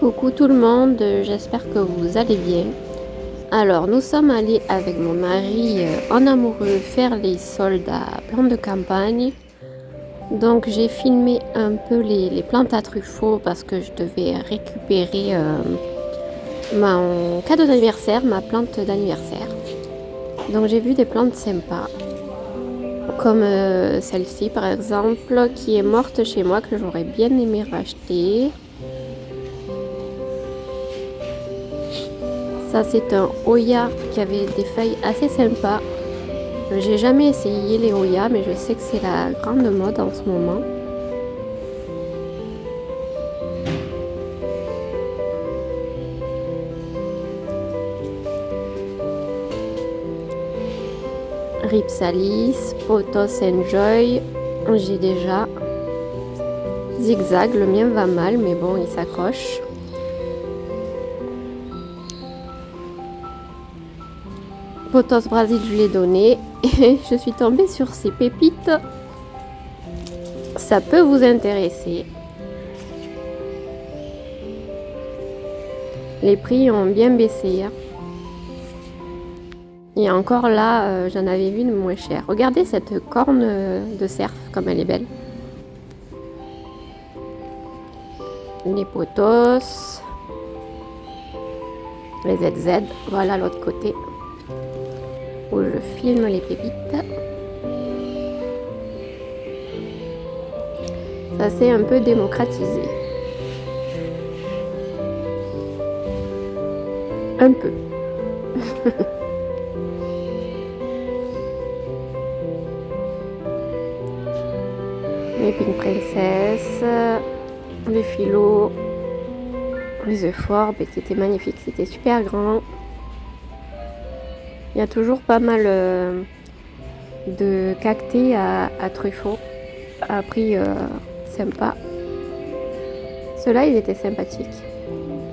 Coucou tout le monde, j'espère que vous allez bien. Alors, nous sommes allés avec mon mari en amoureux faire les soldes à Plan de Campagne. Donc, j'ai filmé un peu les plantes à truffaut parce que je devais récupérer mon cadeau d'anniversaire, ma plante d'anniversaire. Donc, j'ai vu des plantes sympas, comme celle-ci par exemple, qui est morte chez moi, que j'aurais bien aimé racheter. Ça, c'est un Hoya qui avait des feuilles assez sympas. J'ai jamais essayé les Hoya, mais je sais que c'est la grande mode en ce moment. Rhipsalis, Pothos Enjoy, j'ai déjà. Zigzag, le mien va mal, mais bon, il s'accroche. Pothos Brazil, je l'ai donné et je suis tombée sur ces pépites. Ça peut vous intéresser. Les prix ont bien baissé. Et encore là, j'en avais vu de moins cher. Regardez cette corne de cerf, comme elle est belle. Les pothos. Les ZZ. Voilà l'autre côté où je filme les pépites. Ça s'est un peu démocratisé. Un peu. Les Pink Princess, les Philo, les Euphorbes, c'était magnifique, c'était super grand. Il y a toujours pas mal de cactés à truffaut, à prix sympa. Ceux-là, ils étaient sympathiques,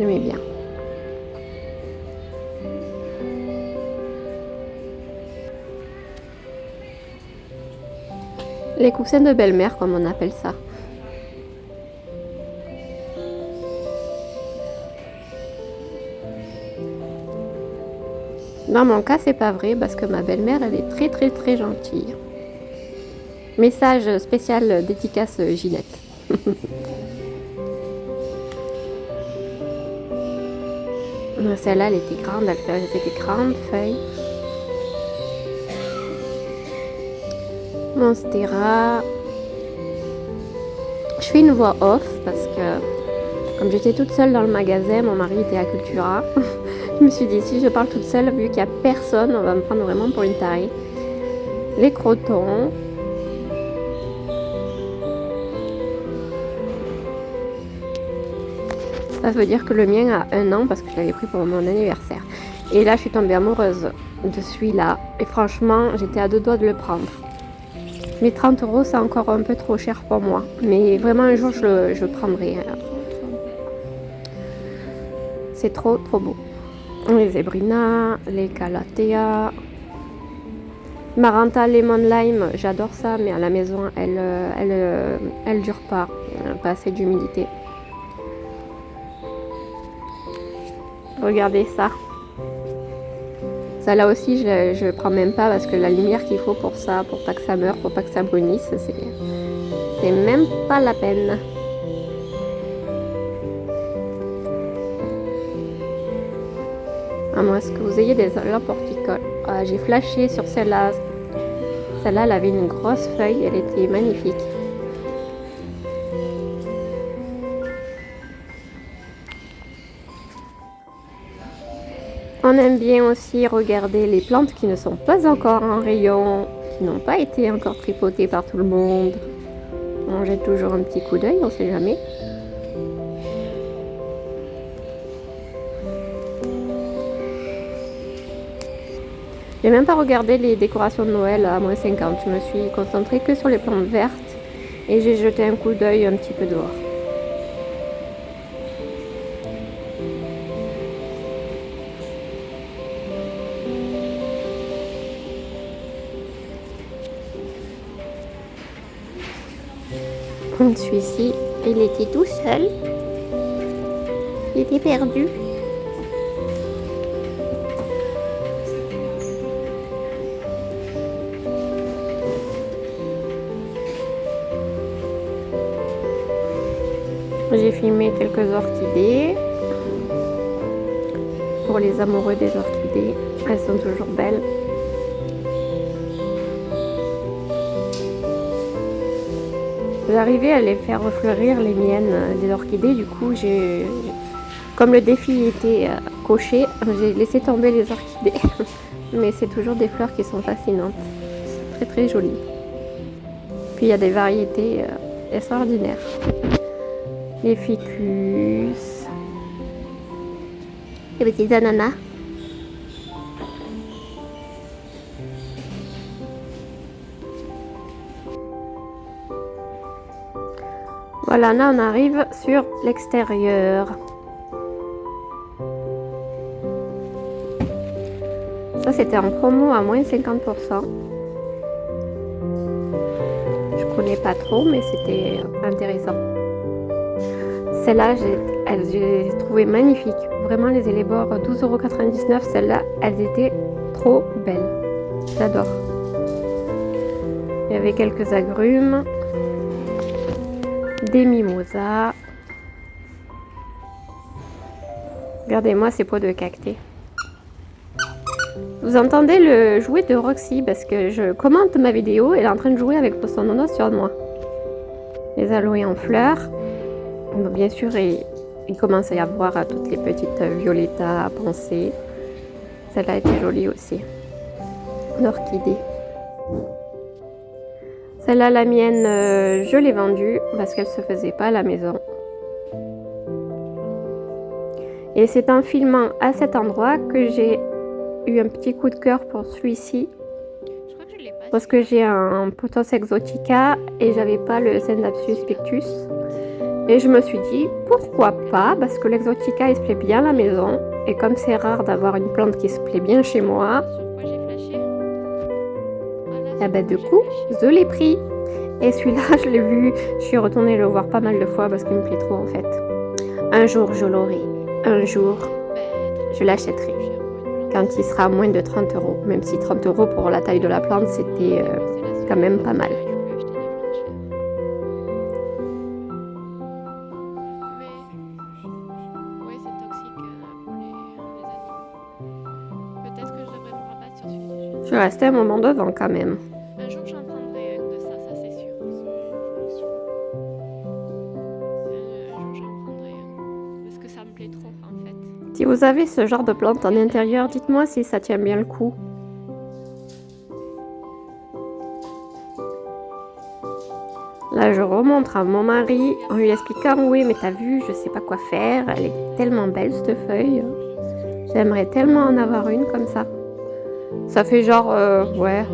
j'aimais bien. Les coussins de belle-mère, comme on appelle ça. Dans mon cas, c'est pas vrai parce que ma belle-mère, elle est très très très gentille. Message spécial dédicace Ginette. Celle-là, elle était grande, elle faisait des grandes feuilles. Monstera. Je fais une voix off parce que comme j'étais toute seule dans le magasin, mon mari était à Cultura. Je me suis dit, si je parle toute seule, vu qu'il n'y a personne, on va me prendre vraiment pour une tarée. Les crotons. Ça veut dire que le mien a 1 an parce que je l'avais pris pour mon anniversaire. Et là, je suis tombée amoureuse de celui-là. Et franchement, j'étais à 2 doigts de le prendre. Mais 30 €, c'est encore un peu trop cher pour moi. Mais vraiment, un jour, je le prendrai. C'est trop, trop beau. Les Zebrina, les Calathea. Maranta Lemon Lime, j'adore ça, mais à la maison, elle dure pas. Pas assez d'humidité. Regardez ça. Ça là aussi, je prends même pas parce que la lumière qu'il faut pour ça, pour pas que ça meure, pour pas que ça brunisse, c'est même pas la peine. À moins que vous ayez des lampes horticoles. Ah, j'ai flashé sur celle-là. Celle-là, elle avait une grosse feuille, elle était magnifique. On aime bien aussi regarder les plantes qui ne sont pas encore en rayon, qui n'ont pas été encore tripotées par tout le monde. On jette toujours un petit coup d'œil, on ne sait jamais. J'ai même pas regardé les décorations de Noël à moins 50. Je me suis concentrée que sur les plantes vertes et j'ai jeté un coup d'œil un petit peu dehors. Celui-ci, il était tout seul. J'étais perdue. J'ai filmé quelques orchidées. Pour les amoureux des orchidées, elles sont toujours belles. J'arrivais à les faire refleurir les miennes des orchidées, du coup comme le défi était coché, j'ai laissé tomber les orchidées. Mais c'est toujours des fleurs qui sont fascinantes, très très jolies. Puis il y a des variétés extraordinaires. Les ficus, les petits ananas. Voilà, là on arrive sur l'extérieur. Ça c'était en promo à moins 50%. Je connais pas trop, mais c'était intéressant. Celle-là, j'ai trouvé magnifique. Vraiment, les élébores 12,99 €. Celles-là, elles étaient trop belles. J'adore. Il y avait quelques agrumes. Des mimosas. Regardez-moi ces pots de cactus. Vous entendez le jouet de Roxy parce que je commente ma vidéo et elle est en train de jouer avec son nono sur moi. Les aloés en fleurs. Donc, bien sûr, il commence à y avoir toutes les petites violettas à penser. Celle-là était jolie aussi. L'orchidée. Celle-là, la mienne, je l'ai vendue parce qu'elle se faisait pas à la maison. Et c'est en filmant à cet endroit que j'ai eu un petit coup de cœur pour celui-ci. Parce que j'ai un Pothos Exotica et j'avais pas le Scindapsus pictus. Et je me suis dit, pourquoi pas, parce que l'exotica il se plaît bien à la maison. Et comme c'est rare d'avoir une plante qui se plaît bien chez moi, et ben du coup, je l'ai pris. Et celui-là, je l'ai vu, je suis retournée le voir pas mal de fois parce qu'il me plaît trop en fait. Un jour, je l'aurai. Un jour, je l'achèterai. Quand il sera à moins de 30 €. Même si 30 € pour la taille de la plante, c'était quand même pas mal. Je vais rester un moment devant quand même. Un jour j'en prendrai un de ça c'est sûr. Un jour j'en prendrai un. Parce que ça me plaît trop en fait. Si vous avez ce genre de plante en intérieur, dites-moi si ça tient bien le coup. Là, je remontre à mon mari en lui expliquant « Oui, mais t'as vu, je sais pas quoi faire. Elle est tellement belle, cette feuille. J'aimerais tellement en avoir une comme ça. » Ça fait genre, ouais,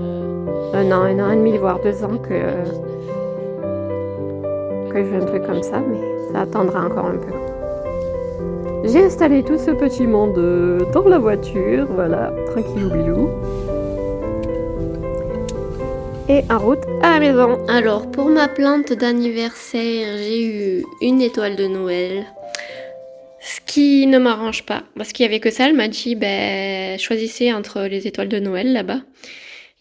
un an et demi, voire 2 ans que je veux un truc comme ça, mais ça attendra encore un peu. J'ai installé tout ce petit monde dans la voiture, voilà, tranquillou bilou. Et en route à la maison. Alors, pour ma plante d'anniversaire, j'ai eu une étoile de Noël. Ce qui ne m'arrange pas, parce qu'il y avait que ça, elle m'a dit, ben, choisissez entre les étoiles de Noël là-bas.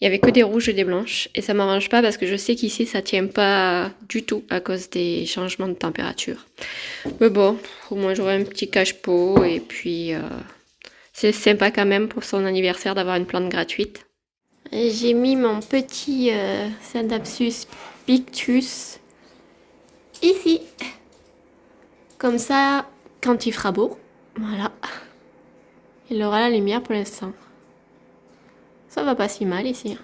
Il y avait que des rouges et des blanches, et ça m'arrange pas parce que je sais qu'ici ça tient pas du tout à cause des changements de température. Mais bon, au moins j'aurai un petit cache-pot, et puis c'est sympa quand même pour son anniversaire d'avoir une plante gratuite. J'ai mis mon petit Scindapsus pictus ici, comme ça. Quand il fera beau, voilà, il aura la lumière pour l'instant. Ça va pas si mal ici.